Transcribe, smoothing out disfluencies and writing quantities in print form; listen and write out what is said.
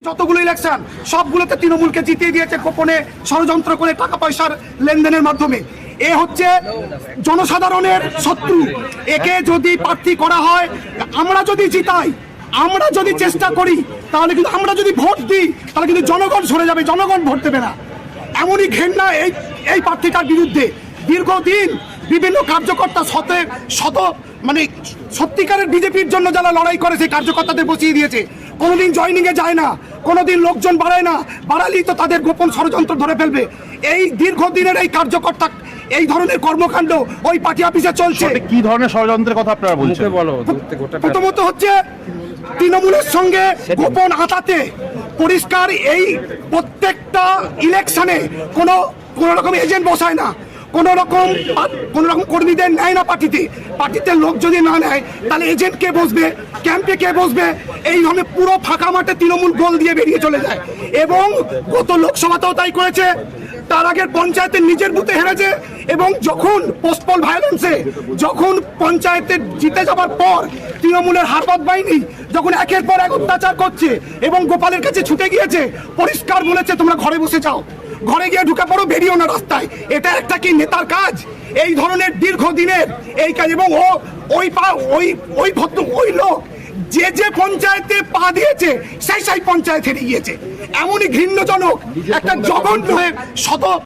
যতগুলো ইলেকশন সবগুলোতে তৃণমূলকে জিতিয়ে দিয়েছে গোপনে ষড়যন্ত্র করে টাকা পয়সার লেনদেনের মাধ্যমে। এ হচ্ছে জনসাধারণের শত্রু। একে যদি প্রার্থী করা হয়, আমরা যদি জিতাই, আমরা যদি চেষ্টা করি, তাহলে কিন্তু আমরা যদি ভোট দিই তাহলে কিন্তু জনগণ সরে যাবে, জনগণ ভোট দেবে না। এমনই ঘেন্না এই প্রার্থীটার বিরুদ্ধে। দীর্ঘদিন বিভিন্ন কার্যকর্তা মানে সত্যিকারের বিজেপির জন্য যারা লড়াই করে সেই কার্যকর্তাদের বসিয়ে দিয়েছে। কোনোদিন জয়নিংয়ে যায় না, কোনোদিন লোকজন বাড়ায় না, বাড়ালেই তো তাদের গোপন ষড়যন্ত্র ধরে ফেলবে। এই দীর্ঘদিনের এই কার্যকর্তা এই ধরনের কর্মকাণ্ড ওই পার্টি অফিসে চলছে। কি ধরনের ষড়যন্ত্রের কথা আপনারা বলছেন? প্রথমত হচ্ছে তৃণমূলের সঙ্গে গোপন আতাতে পরিষ্কার এই প্রত্যেকটা ইলেকশনে কোনো রকম এজেন্ট বসায় না, কোনো রকম কর্মীদের নেয় না পার্টিতে লোক যদি না নেয় তাহলে এজেন্ট কে বসবে, ক্যাম্পে কে বসবে, এই ধরনের পুরো ফাঁকা মাঠে তৃণমূল গোল দিয়ে বেরিয়ে চলে যায়। এবং গত লোকসভাতেও তাই করেছে, তার আগের পঞ্চায়েতের নিজের বুথে হেরেছে। এবং যখন পোস্টপল ভায়োলেন্সে যখন পঞ্চায়েতে জিতে যাবার পর তৃণমূলের হারবাদ বাহিনী যখন একের পর এক অত্যাচার করছে এবং গোপালের কাছে ছুটে গিয়েছে, পরিষ্কার বলেছে তোমরা ঘরে বসে যাও, ঘরে গিয়ে ঢুকে পড়ো, বেরিয়েও না রাস্তায়। এটা একটা কি নেতার কাজ? এই ধরনের দীর্ঘদিনের এই কাজ। এবং ওই লোক যে পঞ্চায়েতে পা দিয়েছে সেই পঞ্চায়েত হেরে গিয়েছে। এমনই ঘৃণ্যজনক একটা জঘন্য শত